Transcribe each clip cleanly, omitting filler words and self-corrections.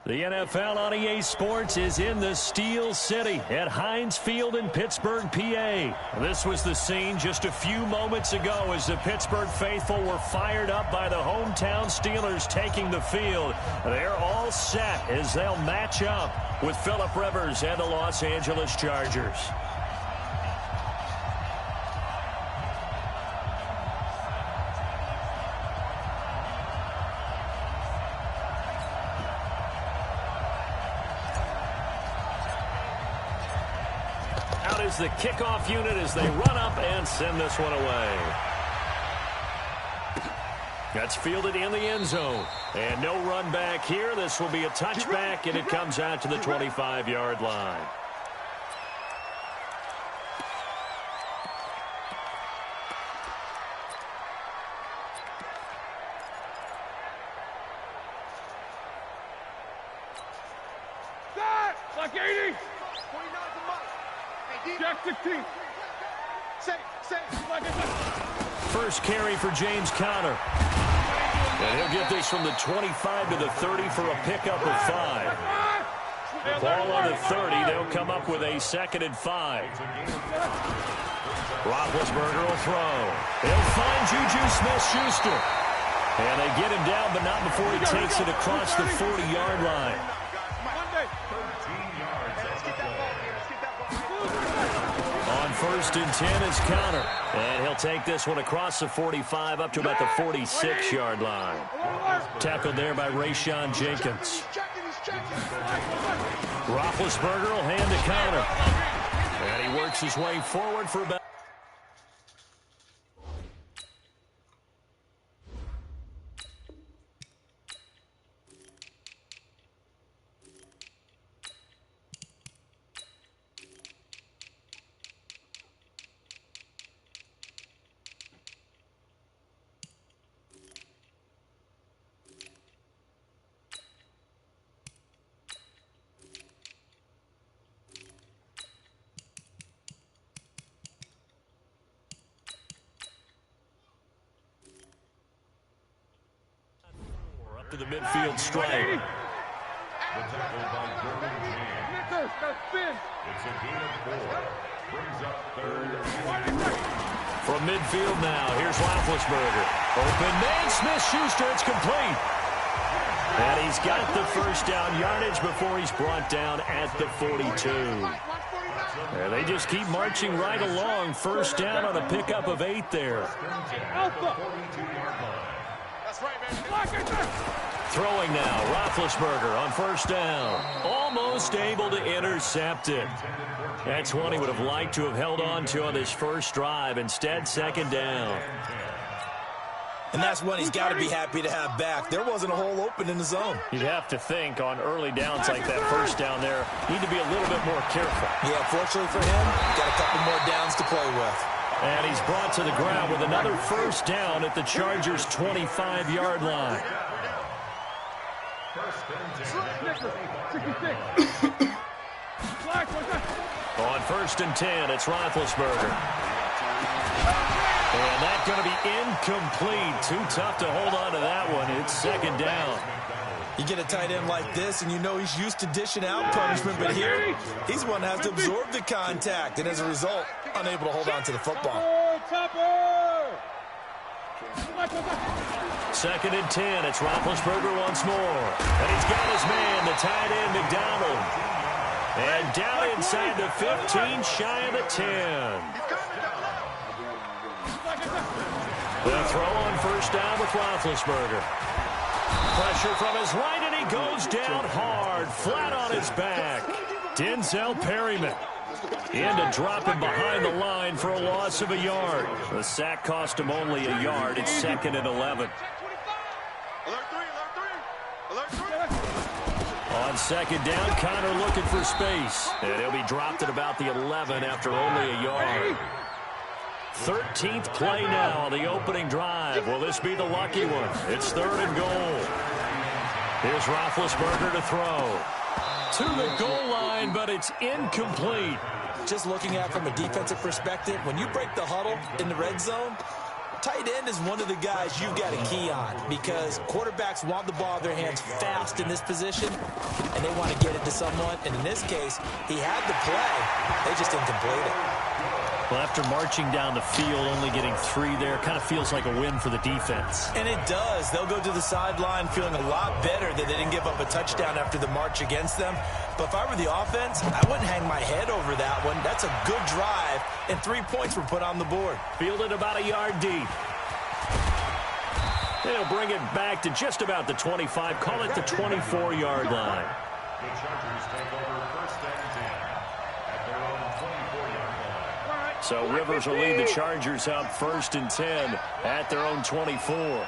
The NFL on EA Sports is in the Steel City at Heinz Field in Pittsburgh, PA. This was the scene just a few moments ago as the Pittsburgh faithful were fired up by the hometown Steelers taking the field. They're all set as they'll match up with Phillip Rivers and the Los Angeles Chargers. Is the kickoff unit as they run up and send this one away. That's fielded in the end zone. And no run back here. This will be a touchback, and it comes out to the 25-yard line. Like 80. Jack 16. First carry for James Conner. And he'll get this from the 25 to the 30 for a pickup of 5. Ball on the 30. They'll come up with a 2nd and 5. Roethlisberger will throw. He'll find Juju Smith-Schuster. And they get him down, but not before he takes it across the 40-yard line. On 1st and 10 is Conner. And he'll take this one across the 45 up to about the 46-yard line. Tackled there by Rayshon Jenkins. Roethlisberger will hand to Conner. And he works his way forward for about... to the midfield stripe. It's a gain of 4. Brings up 3rd. From midfield now, here's Roethlisberger. Open man, Smith-Schuster, it's complete. And he's got the first down yardage before he's brought down at the 42. And they just keep marching right along. First down on a pickup of 8 there. Throwing now, Roethlisberger on 1st down. Almost able to intercept it. That's one he would have liked to have held on to on this first drive. Instead, 2nd down. And that's one he's got to be happy to have back. There wasn't a hole open in the zone. You'd have to think on early downs like that first down there, need to be a little bit more careful. Yeah, fortunately for him, got a couple more downs to play with. And he's brought to the ground with another first down at the Chargers' 25-yard line. On 1st and 10, it's Roethlisberger. And that's going to be incomplete. Too tough to hold on to that one. It's 2nd down. You get a tight end like this, and you know he's used to dishing out punishment, but here, he's one that has to absorb the contact, and as a result, unable to hold on to the football. 2nd and 10, it's Roethlisberger once more. And he's got his man, the tight end, McDonald. And down inside the 15, shy of the 10. The throw on 1st down with Roethlisberger. Pressure from his right, and he goes down hard, flat on his back. Denzel Perryman in to drop him behind the line for a loss of a yard. The sack cost him only a yard. It's 2nd and 11. On 2nd down, Conner looking for space. And he'll be dropped at about the 11 after only a yard. 13th play now on the opening drive. Will this be the lucky one? It's 3rd and goal. Here's Roethlisberger to throw. To the goal line, but it's incomplete. Just looking at it from a defensive perspective, when you break the huddle in the red zone, tight end is one of the guys you've got to key on because quarterbacks want the ball in their hands fast in this position, and they want to get it to someone. And in this case, he had the play. They just didn't complete it. Well, after marching down the field, only getting 3 there, kind of feels like a win for the defense. And it does. They'll go to the sideline feeling a lot better that they didn't give up a touchdown after the march against them. But if I were the offense, I wouldn't hang my head over that one. That's a good drive, and 3 points were put on the board. Fielded about a yard deep. They'll bring it back to just about the 25. Call it the 24-yard line. The Chargers take over first and 10 at their own 24-yard line. So Rivers will lead the Chargers up first and 10 at their own 24.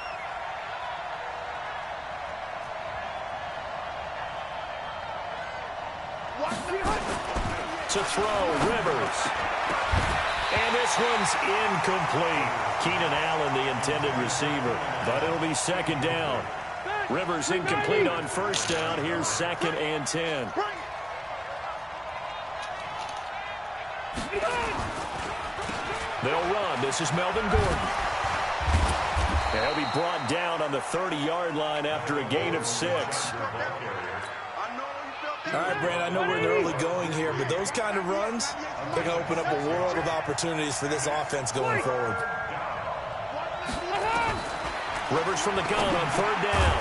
To throw, Rivers. And this one's incomplete. Keenan Allen, the intended receiver, but it'll be second down. Rivers incomplete on first down. Here's second and 10. They'll run. This is Melvin Gordon. And he'll be brought down on the 30-yard line after a gain of 6. All right, Brand, I know we're in the early going here, but those kind of runs, they're going to open up a world of opportunities for this offense going forward. Rivers from the gun on third down.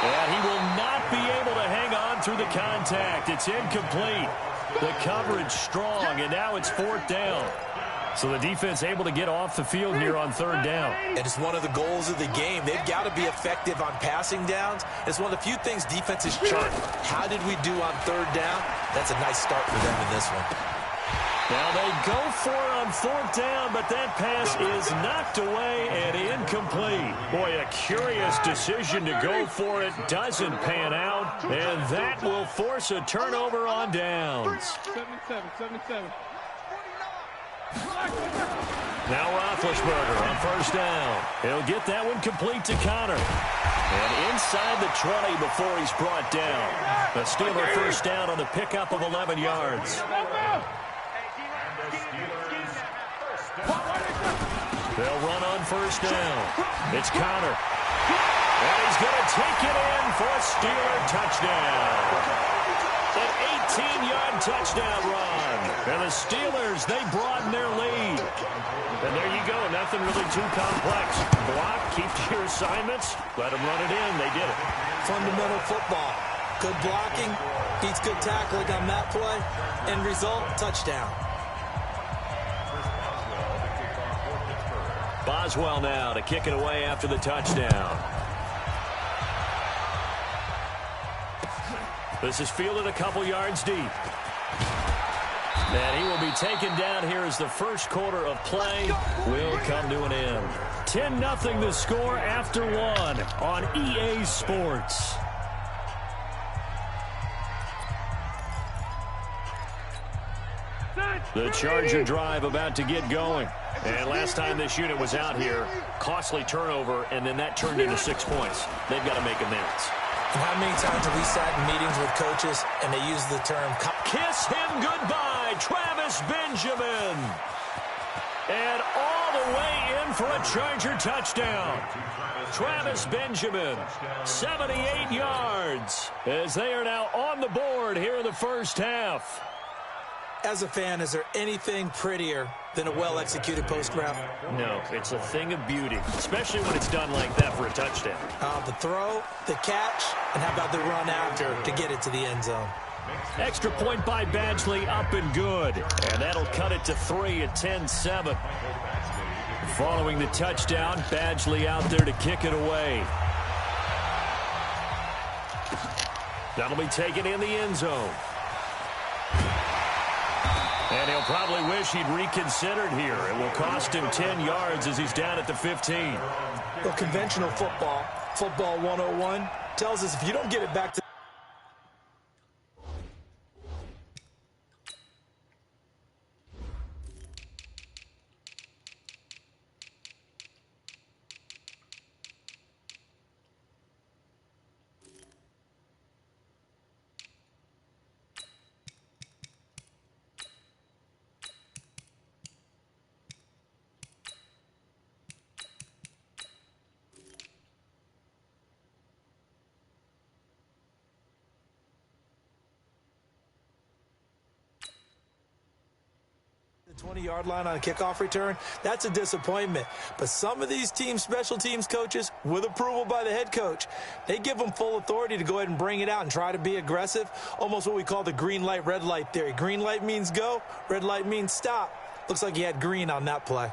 And he will not be able to hang on through the contact. It's incomplete. The coverage strong, and now it's fourth down. So the defense able to get off the field here on third down. And it's one of the goals of the game. They've got to be effective on passing downs. It's one of the few things defenses chart. How did we do on third down? That's a nice start for them in this one. Now they go for it on fourth down, but that pass is knocked away and incomplete. Boy, a curious decision to go for it. Doesn't pan out, and that will force a turnover on downs. 77. Now Roethlisberger on first down. He'll get that one complete to Connor. And inside the 20 before he's brought down. The Steeler first down on the pickup of 11 yards. They'll run on first down. It's Connor. And he's going to take it in for a Steeler touchdown. An 18-yard touchdown run. And the Steelers, they broaden their lead. And there you go. Nothing really too complex. Block, keep to your assignments, let them run it in. They did it. Fundamental football. Good blocking, beats good tackling on that play. End result, touchdown. Boswell now to kick it away after the touchdown. This is fielded a couple yards deep. And he will be taken down here as the first quarter of play will come to an end. 10-0 the score after one on EA Sports. The Charger drive about to get going. And last time this unit was out here, costly turnover, and then that turned into 6 points. They've got to make amends. And how many times have we sat in meetings with coaches and they use the term kiss him goodbye, Travis Benjamin. And all the way in for a Charger touchdown. Travis Benjamin, 78 yards, as they are now on the board here in the first half. As a fan, is there anything prettier than a well-executed post route? No, it's a thing of beauty, especially when it's done like that for a touchdown. The throw, the catch, and how about the run after to get it to the end zone? Extra point by Badgley, up and good. And that'll cut it to 3 at 10-7. Following the touchdown, Badgley out there to kick it away. That'll be taken in the end zone. And he'll probably wish he'd reconsidered here. It will cost him 10 yards as he's down at the 15. Well, conventional football 101, tells us if you don't get it back to 20-yard line on a kickoff return, that's a disappointment. But some of these team special teams coaches, with approval by the head coach, they give them full authority to go ahead and bring it out and try to be aggressive, almost what we call the green light, red light theory. Green light means go, red light means stop. Looks like he had green on that play.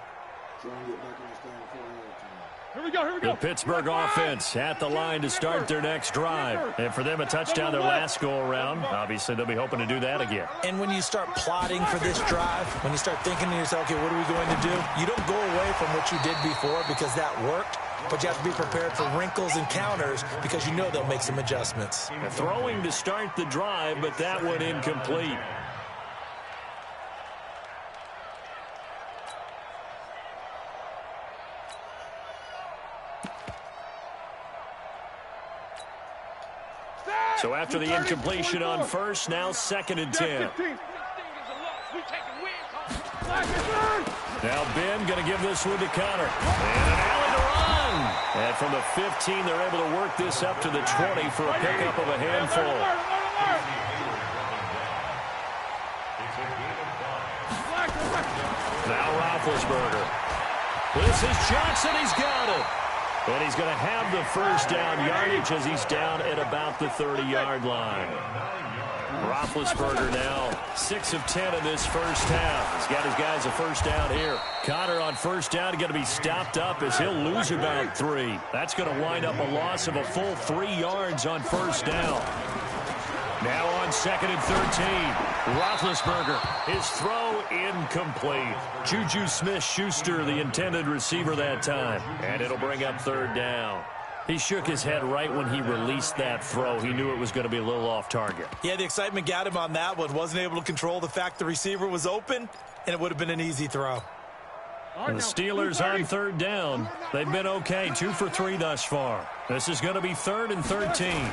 Here we go, here we go. The Pittsburgh offense at the line to start their next drive. And for them, a touchdown their last go-around. Obviously, they'll be hoping to do that again. And when you start plotting for this drive, when you start thinking to yourself, okay, what are we going to do? You don't go away from what you did before because that worked, but you have to be prepared for wrinkles and counters because you know they'll make some adjustments. Throwing to start the drive, but that one incomplete. So after the incompletion on first, now 2nd and 10. Now Ben going to give this one to Connor. And an alley to run. And from the 15, they're able to work this up to the 20 for a pickup of a handful. Now Roethlisberger. This is Johnson. He's got it. And he's going to have the first down yardage as he's down at about the 30-yard line. Roethlisberger now 6 of 10 in this first half. He's got his guys a first down here. Connor on first down going to be stopped up as he'll lose about 3. That's going to wind up a loss of a full 3 yards on first down. Now on 2nd and 13. Roethlisberger, his throw incomplete. Juju Smith-Schuster, the intended receiver that time. And it'll bring up 3rd down. He shook his head right when he released that throw. He knew it was going to be a little off target. Yeah, the excitement got him on that one. Wasn't able to control the fact the receiver was open, and it would have been an easy throw. And the Steelers on 3rd down. They've been okay, 2 for 3 thus far. This is going to be 3rd and 13.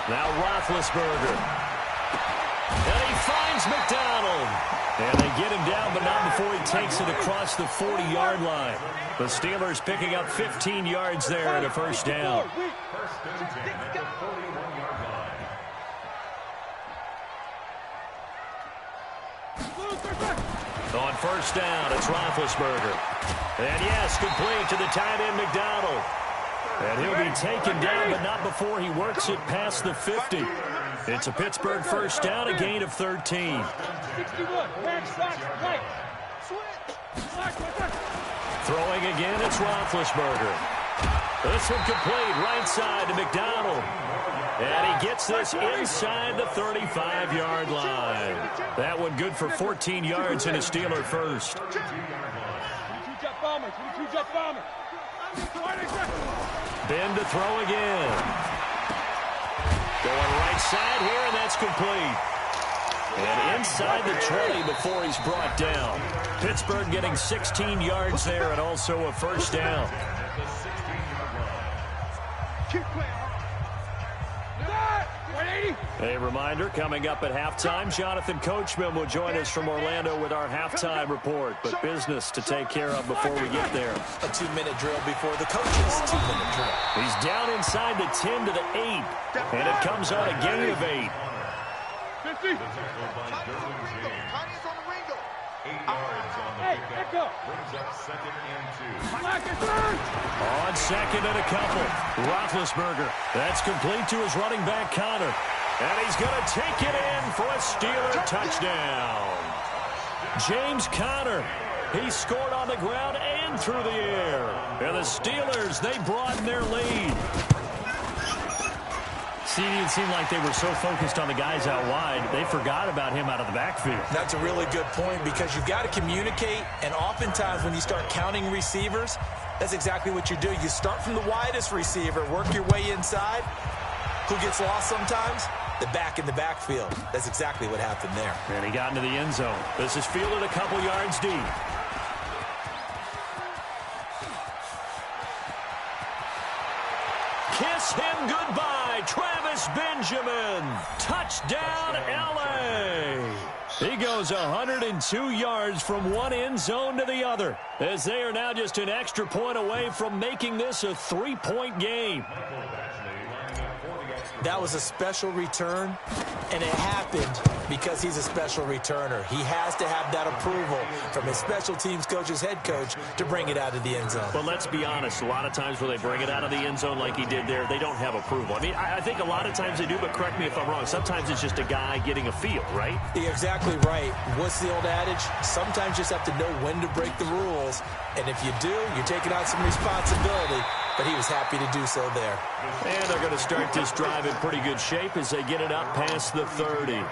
Now Roethlisberger. And he finds McDonald. And they get him down, but not before he takes it across the 40-yard line. The Steelers picking up 15 yards there at a first down. On first down, it's Roethlisberger. And yes, complete to the tight end McDonald. And he'll be taken down, but not before he works it past the 50. It's a Pittsburgh first down, a gain of 13. Throwing again, it's Roethlisberger. This one complete, right side to McDonald. And he gets this inside the 35-yard line. That one good for 14 yards and a Steeler first. Ben to throw again. Going right side here, and that's complete. And inside the 20 before he's brought down. Pittsburgh getting 16 yards there and also a first down. A reminder, coming up at halftime, Jonathan Coachman will join us from Orlando with our halftime report. But business to take care of before we get there. A 2-minute drill before the coach's 2-minute drill. He's down inside the 10 to the 8. And it comes on a gain of 8. 50. Brings up 2nd and 2. On 2nd and a couple. Roethlisberger. That's complete to his running back, Connor. And he's going to take it in for a Steeler touchdown. James Conner. He scored on the ground and through the air. And the Steelers, they broaden their lead. See, it seemed like they were so focused on the guys out wide, they forgot about him out of the backfield. That's a really good point because you've got to communicate, and oftentimes when you start counting receivers, that's exactly what you do. You start from the widest receiver, work your way inside. Who gets lost sometimes? The back in the backfield. That's exactly what happened there. And he got into the end zone. This is fielded a couple yards deep. Kiss him goodbye, Travis Benjamin. Touchdown, L.A. He goes 102 yards from one end zone to the other, as they are now just an extra point away from making this a 3-point game. That was a special return And it happened because he's a special returner. He has to have that approval from his special teams coach's head coach to bring it out of the end zone. But let's be honest, a lot of times when they bring it out of the end zone like he did there, they don't have approval. I mean, I think a lot of times they do, but correct me if I'm wrong. Sometimes it's just a guy getting a feel, right? You're exactly right. What's the old adage? Sometimes you just have to know when to break the rules. And if you do, you're taking on some responsibility. But he was happy to do so there. And they're going to start this drive in pretty good shape as they get it up past the 30.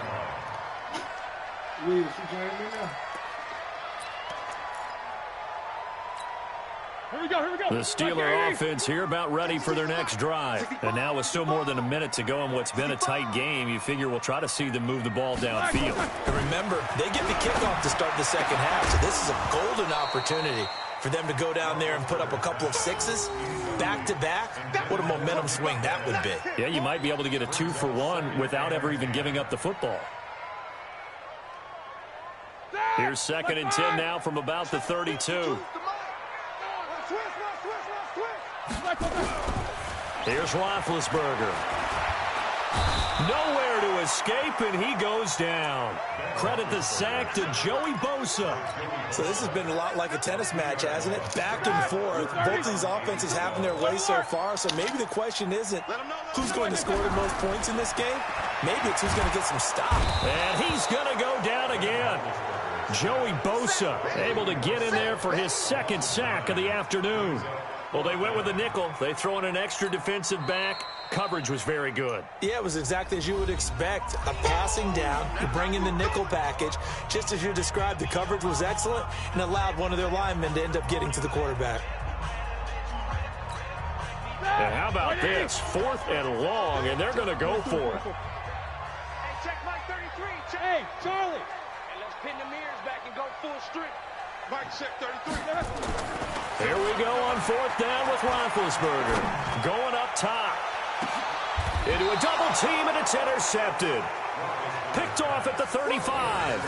Here we go. The Steeler offense here about ready for their next drive. And now with still more than a minute to go in what's been a tight game, you figure we'll try to see them move the ball downfield. And remember, they get the kickoff to start the second half, so this is a golden opportunity for them to go down there and put up a couple of sixes back-to-back. What a momentum swing that would be. Yeah, you might be able to get a 2-for-1 without ever even giving up the football. Here's 2nd and 10 now from about the 32. Here's Roethlisberger. Nowhere to escape, and he goes down. Credit the sack to Joey Bosa. So this has been a lot like a tennis match, hasn't it? Back and forth. Both of these offenses having their way so far, so maybe the question isn't who's going to score the most points in this game. Maybe it's who's going to get some stop. And he's going to go down again. Joey Bosa able to get in there for his 2nd sack of the afternoon. Well, they went with a nickel. They throw in an extra defensive back. Coverage was very good. Yeah, it was exactly as you would expect. A passing down, you bring in the nickel package. Just as you described, the coverage was excellent and allowed one of their linemen to end up getting to the quarterback. And how about this? 4th and long, and they're going to go for it. Hey, check Mike 33. Hey, Charlie. And let's pin the mirrors back and go full strip. Mike, check 33. Here we go on 4th down with Roethlisberger. Going up top. Into a double team, and it's intercepted. Picked off at the 35.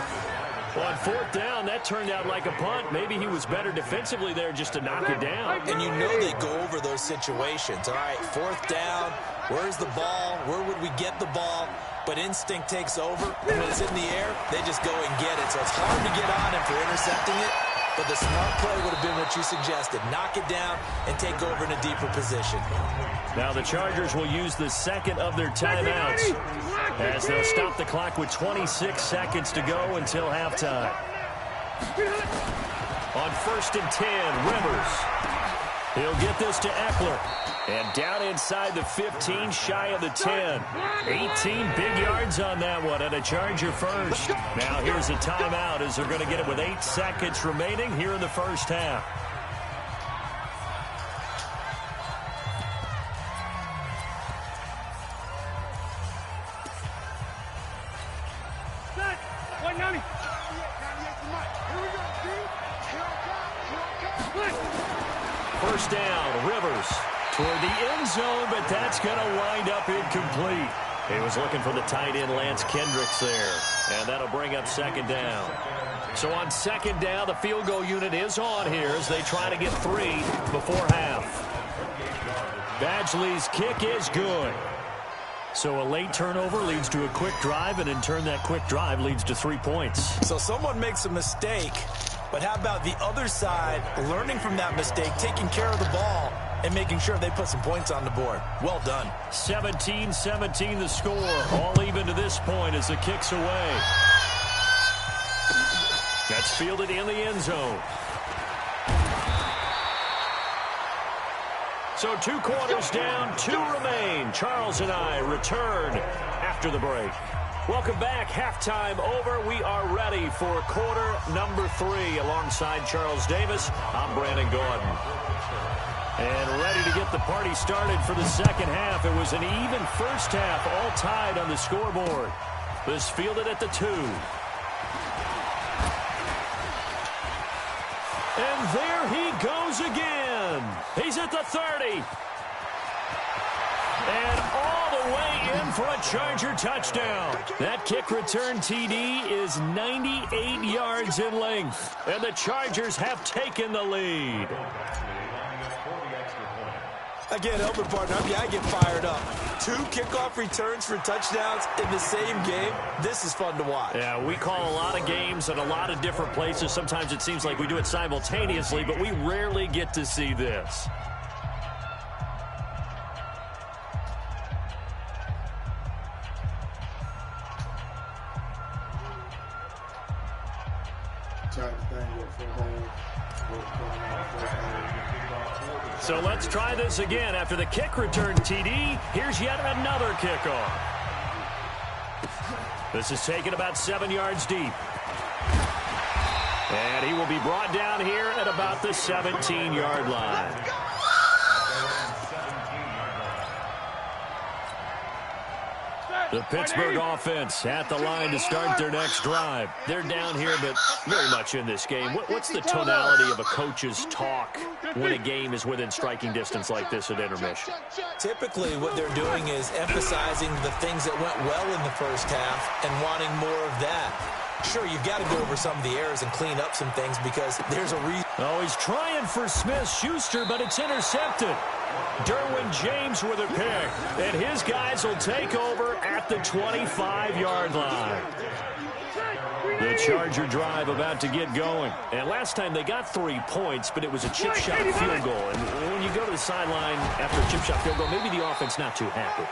Well, on 4th down, that turned out like a punt. Maybe he was better defensively there just to knock it down. And you know they go over those situations. All right, 4th down, where's the ball? Where would we get the ball? But instinct takes over. When it's in the air, they just go and get it. So it's hard to get on him for intercepting it. But the smart play would have been what you suggested. Knock it down and take over in a deeper position. Now the Chargers will use the 2nd of their timeouts as they'll stop the clock with 26 seconds to go until halftime. On 1st and 10, Rivers. He'll get this to Eckler. And down inside the 15, shy of the 10. 18 big yards on that one, and a Charger first. Now here's a timeout as they're going to get it with 8 seconds remaining here in the first half. First down, Rivers toward the end zone, but that's going to wind up incomplete. He was looking for the tight end, Lance Kendricks, there, and that'll bring up 2nd down. So on 2nd down, the field goal unit is on here as they try to get 3 before half. Badgley's kick is good. So a late turnover leads to a quick drive, and in turn that quick drive leads to 3 points. So someone makes a mistake, but how about the other side learning from that mistake, taking care of the ball, and making sure they put some points on the board? Well done. 17-17 the score. All even to this point as the kick's away. That's fielded in the end zone. So 2 quarters down, 2 remain. Charles and I return after the break. Welcome back. Halftime over. We are ready for quarter number 3. Alongside Charles Davis, I'm Brandon Gordon. And ready to get the party started for the second half. It was an even first half, all tied on the scoreboard. This fielded at the 2. And there he goes again. He's at the 30. And all the way in for a Charger touchdown. That kick return TD is 98 yards in length. And the Chargers have taken the lead. I can't help it, partner. I get fired up. 2 kickoff returns for touchdowns in the same game. This is fun to watch. Yeah, we call a lot of games at a lot of different places. Sometimes it seems like we do it simultaneously, but we rarely get to see this. So let's try this again. After the kick return TD, here's yet another kickoff. This is taken about 7 yards deep. And he will be brought down here at about the 17-yard line. The Pittsburgh offense at the line to start their next drive. They're down here, but very much in this game. What's the tonality of a coach's talk when a game is within striking distance like this at intermission? Typically, what they're doing is emphasizing the things that went well in the first half and wanting more of that. Sure, you've got to go over some of the errors and clean up some things because there's a reason. Oh, he's trying for Smith-Schuster, but it's intercepted. Derwin James with a pick, and his guys will take over at the 25-yard line. The Charger drive about to get going. And last time they got 3 points, but it was a chip shot field goal. And when you go to the sideline after a chip shot field goal, maybe the offense not too happy.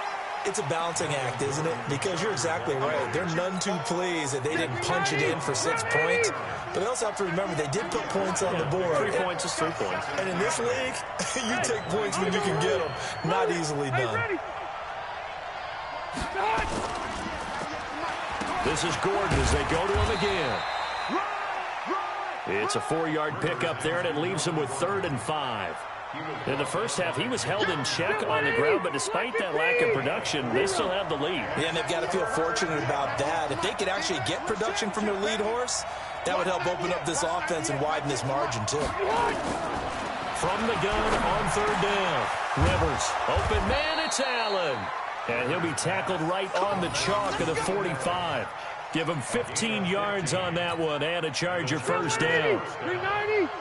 It's a balancing act, isn't it? Because you're exactly right. They're none too pleased that they didn't punch it in for 6 points. But they also have to remember they did put points on the board. 3 points is 3 points. And in this league, you take points when you can get them. Not easily done. This is Gordon as they go to him again. It's a 4-yard pickup there, and it leaves him with 3rd and 5. In the first half, he was held in check on the ground, but despite that lack of production, they still have the lead. Yeah, and they've got to feel fortunate about that. If they could actually get production from their lead horse, that would help open up this offense and widen this margin, too. From the gun on 3rd down. Rivers, open man, it's Allen. And he'll be tackled right on the chalk of the 45. Give him 15 yards on that one and a Charger first down. 390.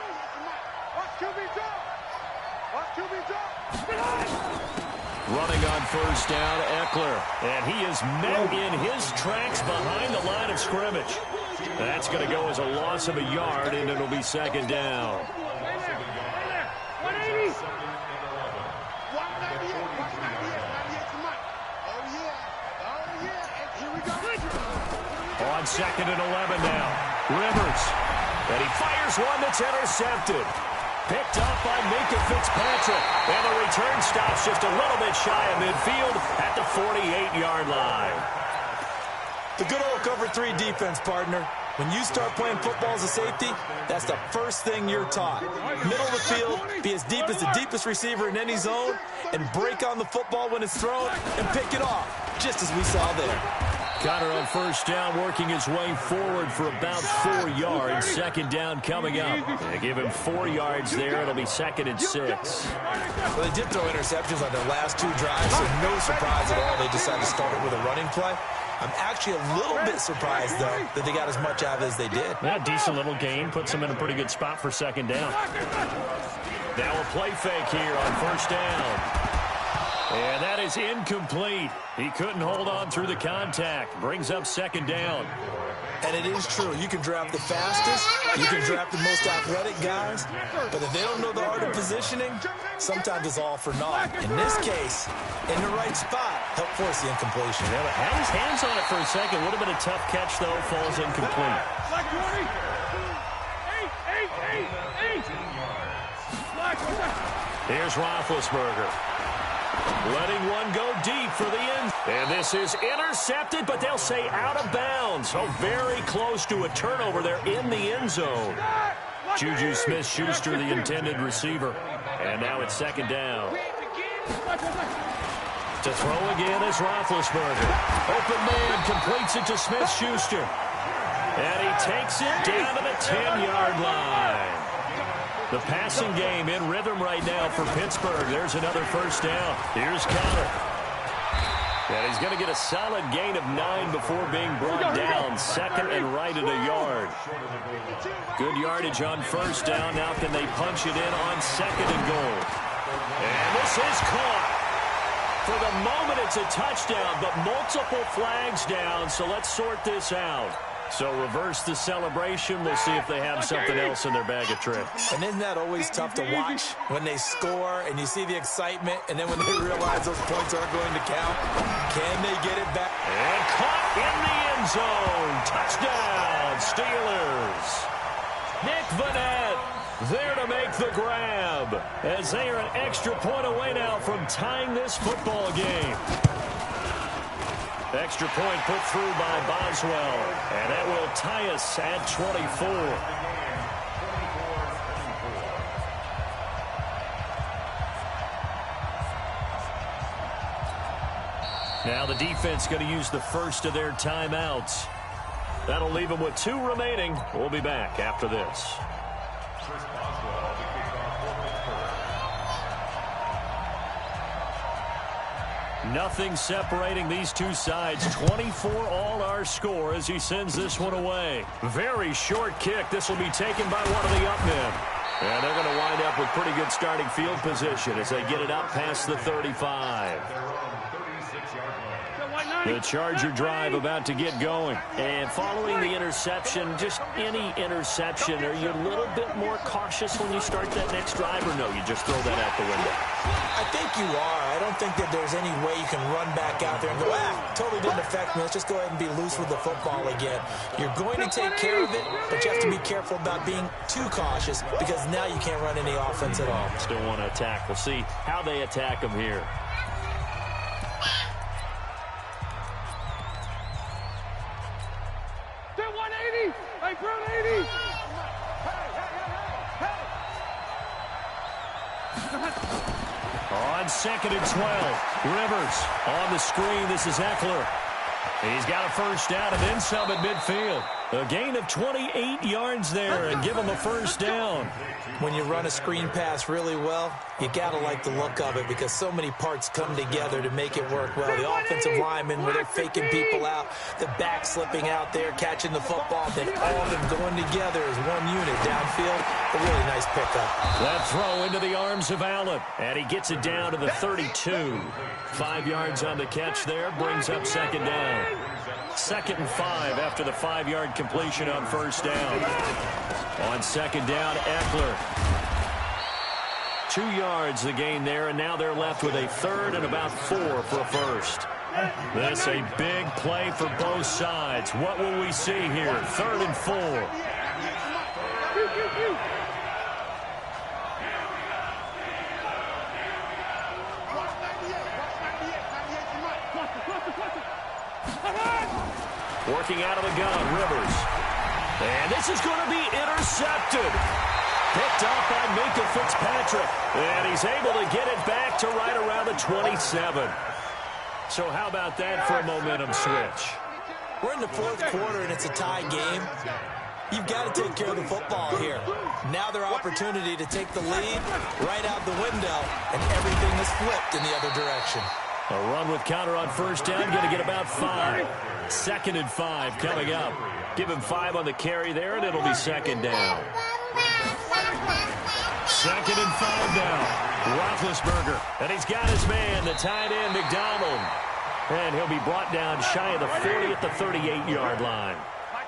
Running on first down, Eckler. And he is met in his tracks behind the line of scrimmage. That's going to go as a loss of a yard, and it'll be 2nd down. 180. On 2nd and 11 now. Rivers. And he fires one that's intercepted. Picked up by Minka Fitzpatrick. And the return stops just a little bit shy of midfield at the 48-yard line. The good old cover 3 defense, partner. When you start playing football as a safety, that's the first thing you're taught. Middle of the field, be as deep as the deepest receiver in any zone, and break on the football when it's thrown and pick it off, just as we saw there. Connor on first down, working his way forward for about 4 yards. 2nd down coming up. They give him 4 yards there. It'll be 2nd and 6. Well, they did throw interceptions on their last 2 drives, so no surprise at all they decided to start it with a running play. I'm actually a little bit surprised, though, that they got as much out of it as they did. Yeah, decent little gain. Puts them in a pretty good spot for 2nd down. Now a play fake here on first down. And that is incomplete. He couldn't hold on through the contact. Brings up 2nd down. And it is true. You can draft the fastest. You can draft the most athletic guys. But if they don't know the art of positioning, sometimes it's all for naught. In this case, in the right spot, help force the incompletion. Yeah, but had his hands on it for a second. Would have been a tough catch, though. Falls incomplete. Here's Roethlisberger. Letting one go deep for the end. And this is intercepted, but they'll say out of bounds. So very close to a turnover there in the end zone. Juju Smith-Schuster, the intended receiver. And now it's 2nd down. To throw again is Roethlisberger. Open man completes it to Smith-Schuster. And he takes it down to the 10-yard line. The passing game in rhythm right now for Pittsburgh. There's another first down. Here's Connor. And he's going to get a solid gain of 9 before being brought down. 2nd and right at a yard. Good yardage on first down. Now can they punch it in on 2nd and goal? And this is caught. For the moment, it's a touchdown, but multiple flags down, so let's sort this out. So reverse the celebration. We'll see if they have something else in their bag of tricks. And isn't that always tough to watch when they score and you see the excitement, and then when they realize those points aren't going to count? Can they get it back? And caught in the end zone. Touchdown, Steelers. Nick Vanette there to make the grab, as they are an extra point away now from tying this football game. Extra point put through by Boswell, and that will tie us at 24. Now the defense going to use the first of their timeouts. That'll leave them with 2 remaining. We'll be back after this. Nothing separating these two sides. 24 all our score as he sends this one away. Very short kick. This will be taken by one of the up men. And they're going to wind up with pretty good starting field position as they get it up past the 35. The Charger drive about to get going. And following the interception, just any interception, are you a little bit more cautious when you start that next drive, or no, you just throw that out the window? I think you are. I don't think that there's any way you can run back out there and go, totally didn't affect me. Let's just go ahead and be loose with the football again. You're going to take care of it, but you have to be careful about being too cautious because now you can't run any offense at all. Still want to attack. We'll see how they attack them here. On 2nd and 12, Rivers on the screen. This is Eckler. He's got a first down and then some at midfield. A gain of 28 yards there and give him a first down. When you run a screen pass really well, you got to like the look of it because so many parts come together to make it work well. The offensive linemen, where they're faking people out, the back slipping out there, catching the football, then all of them going together as one unit downfield. A really nice pickup. That throw into the arms of Allen, and he gets it down to the 32. 5 yards on the catch there, brings up 2nd down. 2nd and 5 after the 5-yard completion on first down. On 2nd down, Eckler. 2 yards the gain there, and now they're left with a 3rd and about 4 for a first. This a big play for both sides. What will we see here? 3rd and 4. Working out of the gun, Rivers. And this is going to be intercepted. Picked up by Minkah Fitzpatrick. And he's able to get it back to right around the 27. So how about that for a momentum switch? We're in the 4th quarter, and it's a tie game. You've got to take care of the football here. Now their opportunity to take the lead right out the window, and everything is flipped in the other direction. A run with counter on first down, going to get about 5. 2nd and 5 coming up. Give him 5 on the carry there, and it'll be 2nd down. 2nd and 5 now. Roethlisberger, and he's got his man, the tight end, McDonald. And he'll be brought down shy of the 40 at the 38-yard line.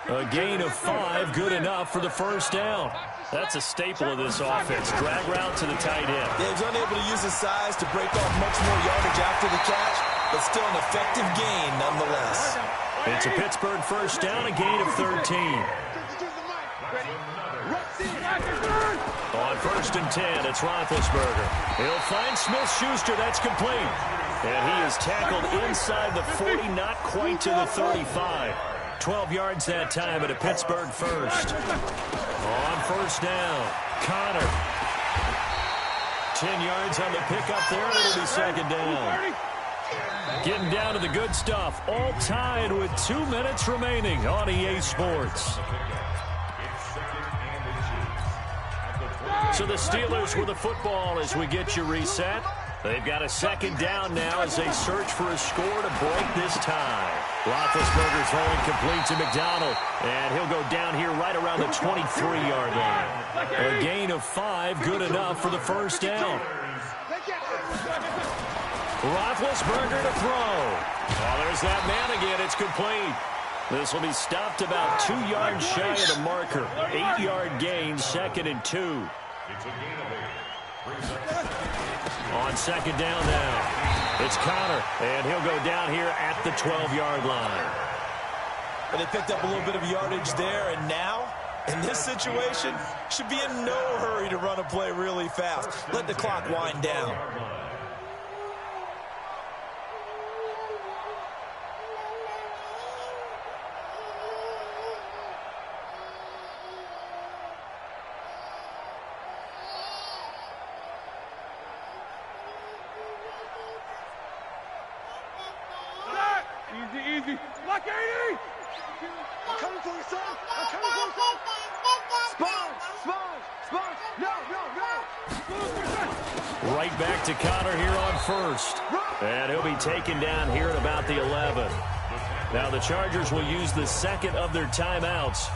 A gain of 5, good enough for the first down. That's a staple of this offense. Drag route to the tight end. Yeah, he's unable to use his size to break off much more yardage after the catch, but still an effective gain nonetheless. It's a Pittsburgh first down, a gain of 13. On 1st and 10, it's Roethlisberger. He'll find Smith-Schuster. That's complete. And he is tackled inside the 40, not quite to the 35. 12 yards that time at a Pittsburgh first. On first down, Connor. 10 yards on the pickup there, and it'll be 2nd down. Getting down to the good stuff. All tied with 2 minutes remaining on EA Sports. So the Steelers with the football as we get you reset. They've got a 2nd down now as they search for a score to break this tie. Roethlisberger throwing complete to McDonald. And he'll go down here right around the 23-yard line. A gain of 5, good enough for the first down. Roethlisberger to throw. Oh, there's that man again. It's complete. This will be stopped about 2 yards shy of the marker. 8-yard gain, 2nd and 2. It's a gain of 8. On 2nd down now. It's Connor, and he'll go down here at the 12-yard line. But they picked up a little bit of yardage there, and now, in this situation, should be in no hurry to run a play really fast. Let the clock wind down. Easy. Block 80! I'm coming for you, son! I'm coming for you, son! Sponge! No! Right back to Connor here on 1st. And he'll be taken down here at about the 11. Now the Chargers will use the 2nd of their timeouts,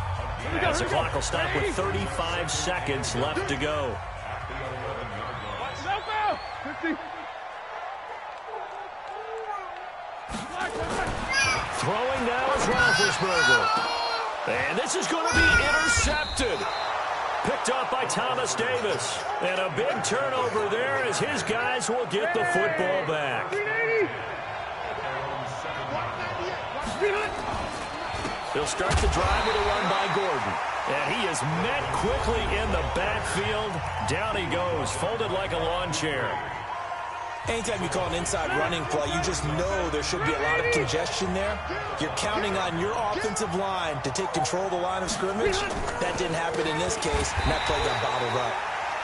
as the clock will stop with 35 seconds left to go. Help out! 50. Throwing now is Roethlisberger. And this is going to be intercepted. Picked up by Thomas Davis. And a big turnover there as his guys will get the football back. They'll start the drive with a run by Gordon. And he is met quickly in the backfield. Down he goes, folded like a lawn chair. Anytime you call an inside running play, you just know there should be a lot of congestion there. You're counting on your offensive line to take control of the line of scrimmage. That didn't happen in this case, and that play got bottled up.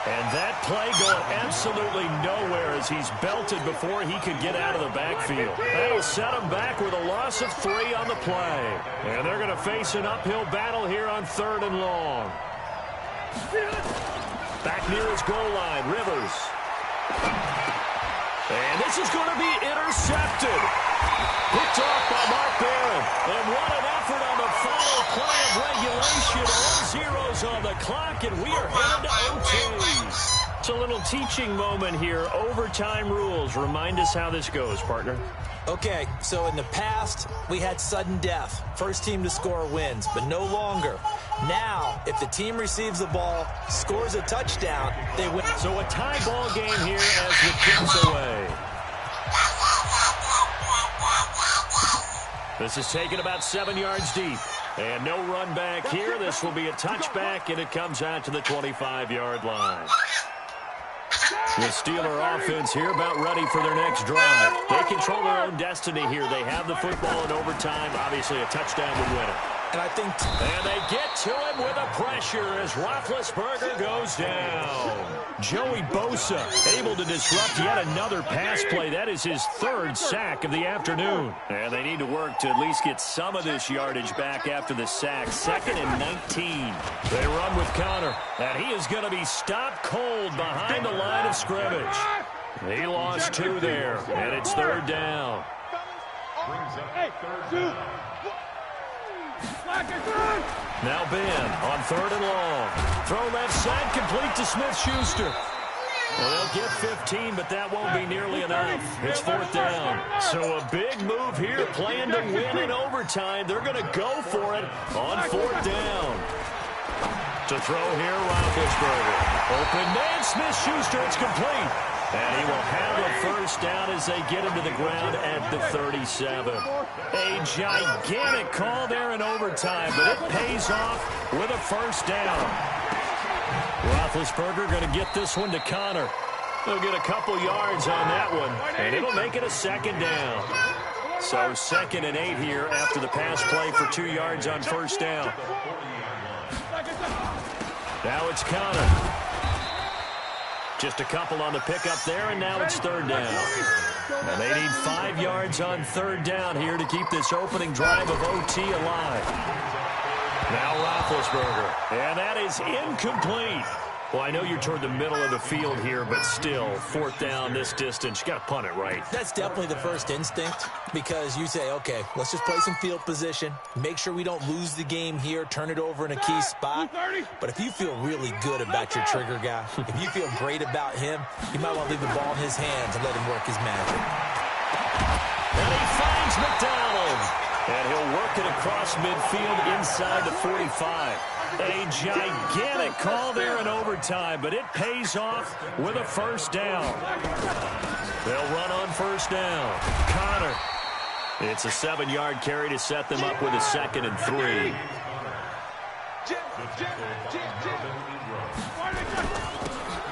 And that play going absolutely nowhere as he's belted before he could get out of the backfield. That'll set him back with a loss of 3 on the play. And they're going to face an uphill battle here on 3rd and long. Back near his goal line, Rivers. And this is going to be intercepted. Picked off by Mark Barron. And what an effort on the final play of regulation. All zeros on the clock, and we are headed to OT. It's a little teaching moment here. Overtime rules. Remind us how this goes, partner. Okay, so in the past, we had sudden death. First team to score wins, but no longer. Now, if the team receives the ball, scores a touchdown, they win. So a tie ball game here as the kick's away. This is taken about 7 yards deep. And no run back here. This will be a touchback, and it comes out to the 25-yard line. The Steeler offense here about ready for their next drive. They control their own destiny here. They have the football in overtime. Obviously, a touchdown would win it. And I think... And they get to him with a pressure as Roethlisberger goes down. Joey Bosa able to disrupt yet another pass play. That is his 3rd sack of the afternoon. And they need to work to at least get some of this yardage back after the sack. 2nd and 19. They run with Connor. And he is going to be stopped cold behind the line of scrimmage. He lost 2 there. And it's 3rd down. Hey, 2. Now Ben on 3rd and long. Throw left side, complete to Smith-Schuster. Well, they'll get 15, but that won't be nearly enough. It's 4th down. So a big move here, playing to win in overtime. They're going to go for it on 4th down. To throw here, Roethlisberger. Open man, Smith-Schuster, it's complete. And he will have a 1st down as they get him to the ground at the 37. A gigantic call there in overtime, but it pays off with a 1st down. Roethlisberger going to get this one to Connor. He'll get a couple yards on that one, and it'll make it a 2nd down. So 2nd and 8 here after the pass play for 2 yards on 1st down. Now it's Connor. Just a couple on the pickup there, and now it's 3rd down. And they need 5 yards on 3rd down here to keep this opening drive of OT alive. Now Roethlisberger, and that is incomplete. Well, I know you're toward the middle of the field here, but still, 4th down this distance, you got to punt it right. That's definitely the first instinct because you say, okay, let's just play some field position, make sure we don't lose the game here, turn it over in a key spot. But if you feel really good about your trigger guy, if you feel great about him, you might want to leave the ball in his hands and let him work his magic. And he finds McDonald. And he'll work it across midfield inside the 45. A gigantic call there in overtime, but it pays off with a first down. They'll run on first down. Connor. It's a 7-yard carry to set them up with a 2nd and 3.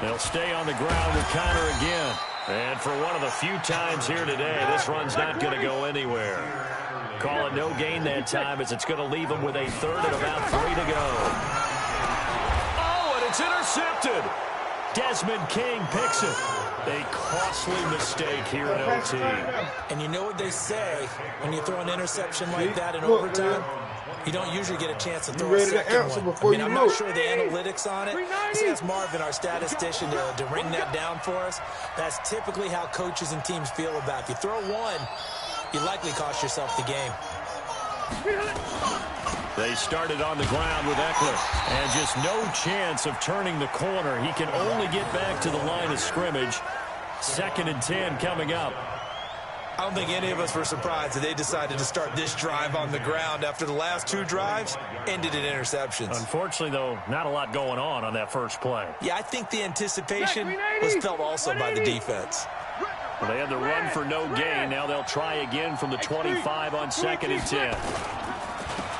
They'll stay on the ground with Connor again. And for one of the few times here today, this run's not going to go anywhere. Call it no gain that time as it's going to leave them with a 3rd and about 3 to go. Oh, and it's intercepted. Desmond King picks it. A costly mistake here in OT. And you know what they say, when you throw an interception like that in overtime, you don't usually get a chance to throw a second one. I'm not sure the analytics on it. Let's ask Marvin, our statistician, to ring that down for us. That's typically how coaches and teams feel about it. If you throw one, you likely cost yourself the game. They started on the ground with Eckler, and just no chance of turning the corner. He can only get back to the line of scrimmage. 2nd and 10 coming up. I don't think any of us were surprised that they decided to start this drive on the ground after the last 2 drives ended in interceptions. Unfortunately, though, not a lot going on that first play. Yeah, I think the anticipation was felt also by the defense. Well, they had the run for no gain. Now they'll try again from the 25 on 2nd and 10.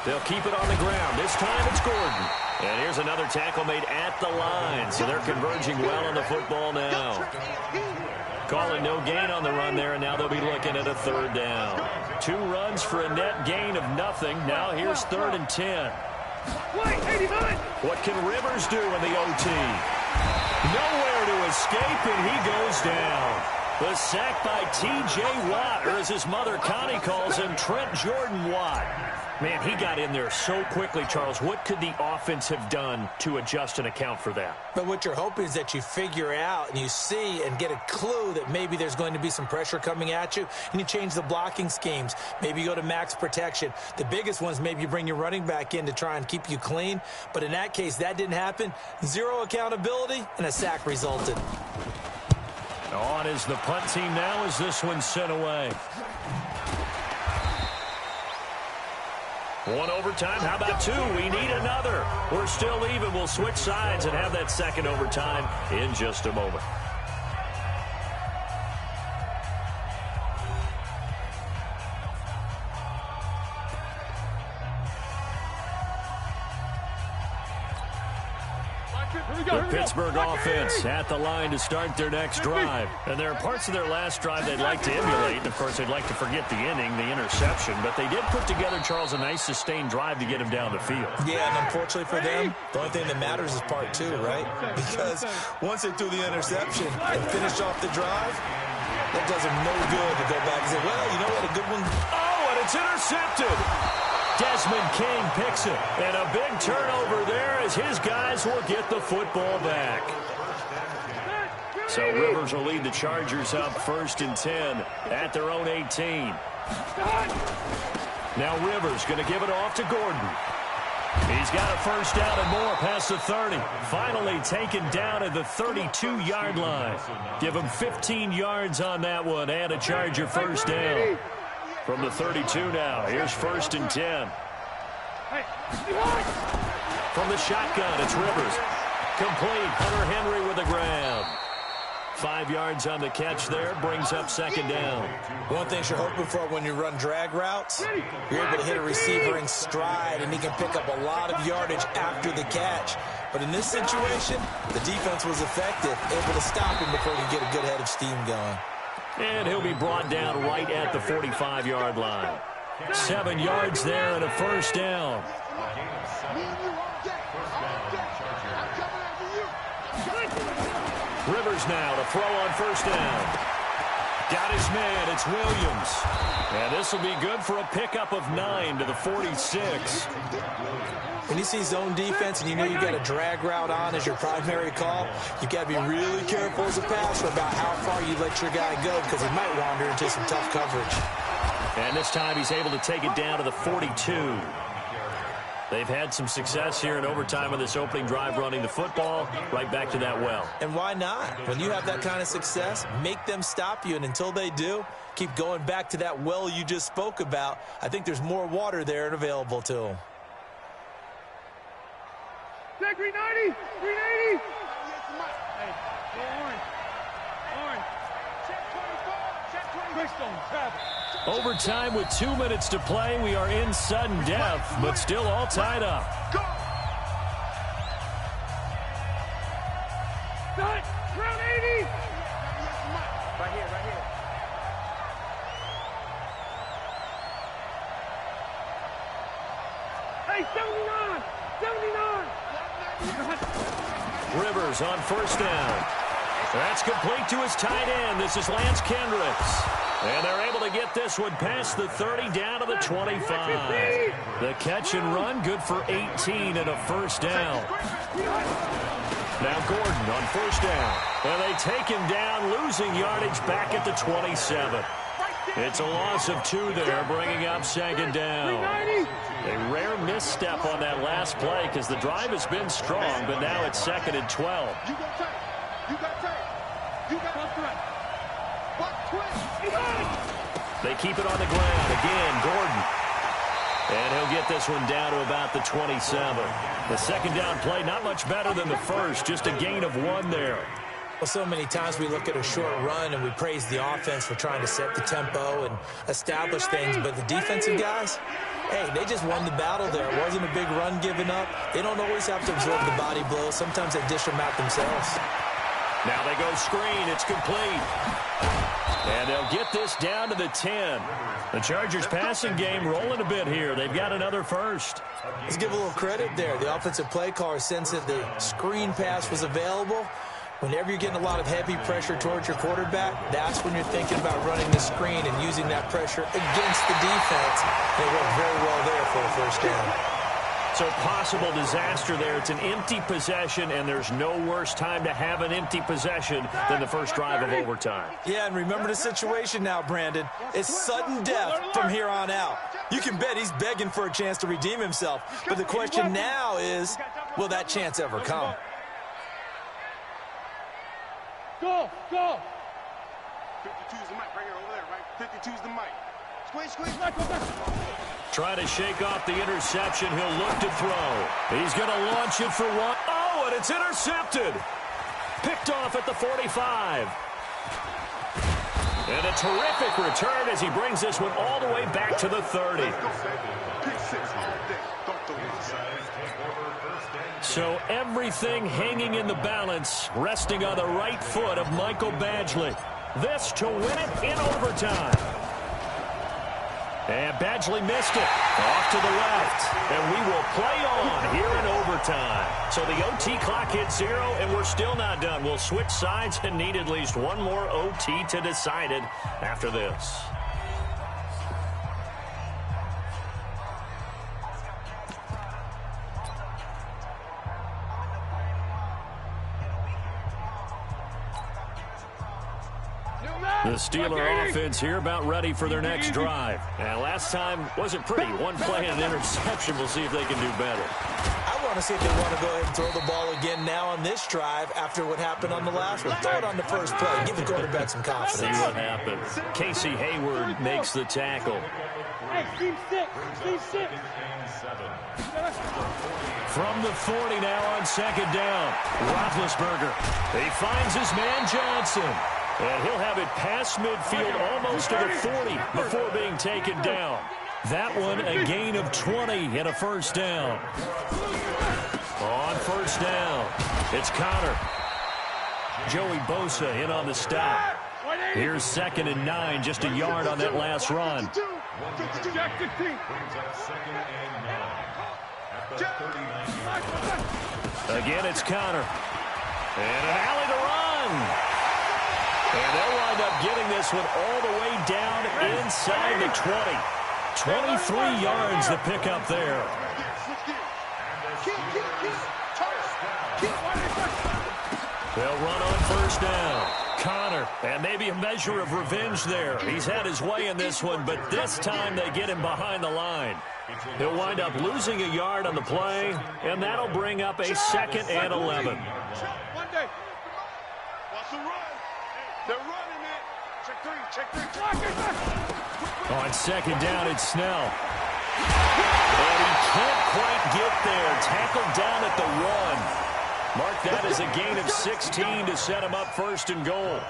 They'll keep it on the ground. This time it's Gordon. And here's another tackle made at the line. So they're converging well on the football now. Calling no gain on the run there, and now they'll be looking at a 3rd down. 2 runs for a net gain of nothing. Now here's 3rd and 10. What can Rivers do in the OT? Nowhere to escape, and he goes down. The sack by T.J. Watt, or as his mother Connie calls him, Trent Jordan Watt. Man, he got in there so quickly, Charles. What could the offense have done to adjust and account for that? But what you're hoping is that you figure out and you see and get a clue that maybe there's going to be some pressure coming at you, and you change the blocking schemes. Maybe you go to max protection. The biggest ones, maybe you bring your running back in to try and keep you clean. But in that case, that didn't happen. 0 accountability, and a sack resulted. On is the punt team now as this one's sent away. 1 overtime. How about 2? We need another. We're still even. We'll switch sides and have that 2nd overtime in just a moment. The Pittsburgh offense at the line to start their next drive. And there are parts of their last drive they'd like to emulate. And, of course, they'd like to forget the inning, the interception. But they did put together, Charles, a nice sustained drive to get him down the field. Yeah, and unfortunately for them, the only thing that matters is part 2, right? Because once they threw the interception and finished off the drive, that does them no good to go back and say, well, you know what, a good one. Oh, and it's intercepted. Desmond King picks it. And a big turnover there as his guys will get the football back. So Rivers will lead the Chargers up 1st and 10 at their own 18. Now Rivers going to give it off to Gordon. He's got a first down and more past the 30. Finally taken down at the 32-yard line. Give him 15 yards on that one and a Charger first down. From the 32 now, here's 1st and 10. From the shotgun, it's Rivers. Complete, Hunter Henry with the grab. 5 yards on the catch there, brings up 2nd down. One thing you're hoping for when you run drag routes, you're able to hit a receiver in stride, and he can pick up a lot of yardage after the catch. But in this situation, the defense was effective, able to stop him before he could get a good head of steam going. And he'll be brought down right at the 45-yard line. 7 yards there and a first down. Rivers now to throw on first down. Got his man. It's Williams. And this will be good for a pickup of 9 to the 46. When you see zone defense and you know you got a drag route on as your primary call, you got to be really careful as a passer about how far you let your guy go because he might wander into some tough coverage. And this time he's able to take it down to the 42. They've had some success here in overtime on this opening drive running the football. Right back to that well. And why not? When you have that kind of success, make them stop you. And until they do, keep going back to that well you just spoke about. I think there's more water there and available to them. Check 390, 380. Hey, go orange. Orange. Check 24, check 24. Quickstone, travel. Overtime with 2 minutes to play. We are in sudden death, but still all tied up. Go. Done. Round 80. Right here, right here. Hey, 79, 79. Rivers on first down. That's complete to his tight end. This is Lance Kendricks. And they're able to get this one past the 30 down to the 25. The catch and run good for 18 and a first down. Now Gordon on first down. And they take him down, losing yardage back at the 27. It's a loss of 2 there, bringing up second down. A rare misstep on that last play because the drive has been strong, but now it's second and 12. You got tape. You got tape. You got tape. They keep it on the ground. Again, Gordon. And he'll get this one down to about the 27. The second down play, not much better than the first. Just a gain of 1 there. Well, so many times we look at a short run and we praise the offense for trying to set the tempo and establish things. But the defensive guys, hey, they just won the battle there. It wasn't a big run given up. They don't always have to absorb the body blows. Sometimes they dish them out themselves. Now they go screen. It's complete. And they'll get this down to the 10. The Chargers passing game rolling a bit here. They've got another first. Let's give a little credit there. The offensive play caller sensed that the screen pass was available. Whenever you're getting a lot of heavy pressure towards your quarterback, that's when you're thinking about running the screen and using that pressure against the defense. They worked very well there for a first down. So possible disaster there. It's an empty possession, and there's no worse time to have an empty possession than the first drive of overtime. Yeah, and remember the situation now, Brandon. It's sudden death from here on out. You can bet he's begging for a chance to redeem himself. But the question now is, will that chance ever come? Go, go. 52's the mic right here over there, right? 52's the mic. Squeeze, Go. Trying to shake off the interception. He'll look to throw. He's going to launch it for 1. Oh, and it's intercepted. Picked off at the 45. And a terrific return as he brings this one all the way back to the 30. So everything hanging in the balance, resting on the right foot of Michael Badgley. This to win it in overtime. And Badgley missed it. Off to the left. And we will play on here in overtime. So the OT clock hits 0, and we're still not done. We'll switch sides and need at least one more OT to decide it after this. The Steeler offense here about ready for their next drive. And last time wasn't pretty. One play and an interception. We'll see if they can do better. I want to see if they want to go ahead and throw the ball again now on this drive after what happened on the last one. Throw it on the first play. Give the quarterback some confidence. See what happens. Casey Hayward makes the tackle. Hey, team 6. Team 6. From the 40 now on second down. Roethlisberger. He finds his man Johnson. And he'll have it past midfield almost to the 40 before being taken down. That one a gain of 20 and a first down. On first down, it's Connor. Joey Bosa in on the stop. Here's 2nd and 9, just a yard on that last run. Again, it's Connor. And an alley to run. And they'll wind up getting this one all the way down inside the 20. 23 yards to pick up there. They'll run on first down. Connor, and maybe a measure of revenge there. He's had his way in this one, but this time they get him behind the line. He'll wind up losing a yard on the play, and that'll bring up a 2nd and 11. One day. Watch the run. They're running it. Check three. On 2nd down, it's Snell. And he can't quite get there. Tackled down at the 1. Mark that as a gain of 16 to set him up 1st and goal.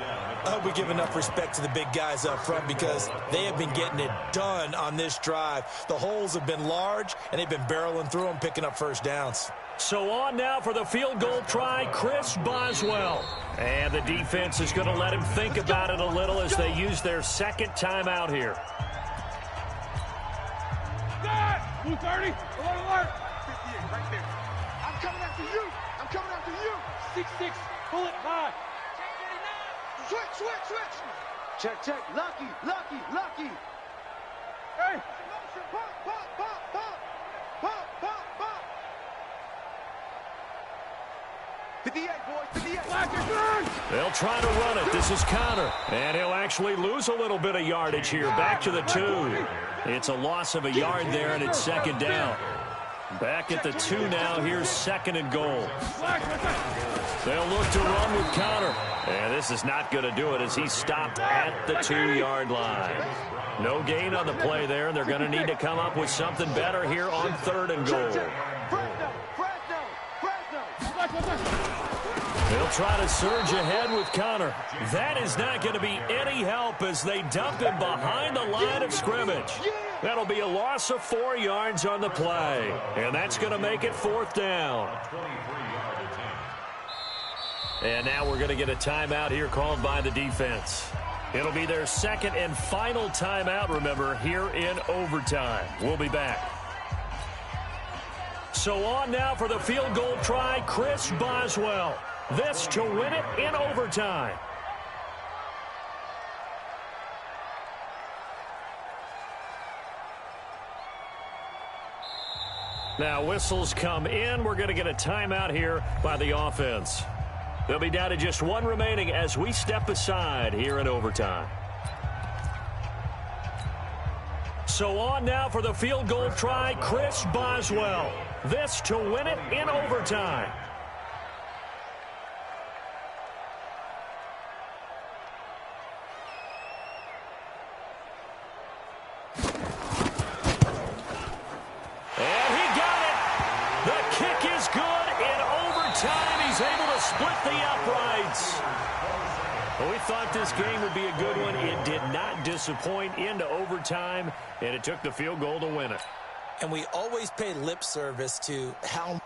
I hope we give enough respect to the big guys up front because they have been getting it done on this drive. The holes have been large, and they've been barreling through them, picking up first downs. So on now for the field goal try, Chris Boswell. And the defense is going to let him think about it a little as they use their 2nd timeout here. 230. 11 alert. 58 right there. I'm coming after you. 6-6. Pull it high. Switch. Check. Lucky. Hey. Pop. 58, boys. 58. They'll try to run it. This is Connor. And he'll actually lose a little bit of yardage here. Back to the 2. It's a loss of a yard there, and it's 2nd down. Back at the 2 now. Here's 2nd and goal. They'll look to run with Connor. And this is not going to do it as he's stopped at the 2-yard line. No gain on the play there. They're going to need to come up with something better here on 3rd and goal. They'll try to surge ahead with Connor. That is not going to be any help as they dump him behind the line of scrimmage. That'll be a loss of 4 yards on the play. And that's going to make it 4th down. And now we're going to get a timeout here called by the defense. It'll be their 2nd and final timeout, remember, here in overtime. We'll be back. So on now for the field goal try, Chris Boswell. This to win it in overtime. Now whistles come in. We're going to get a timeout here by the offense. They'll be down to just 1 remaining as we step aside here in overtime. So on now for the field goal try, Chris Boswell. This to win it in overtime. And he got it. The kick is good in overtime. He's able to split the uprights. Well, we thought this game would be a good one. It did not disappoint into overtime, and it took the field goal to win it. And we always pay lip service to how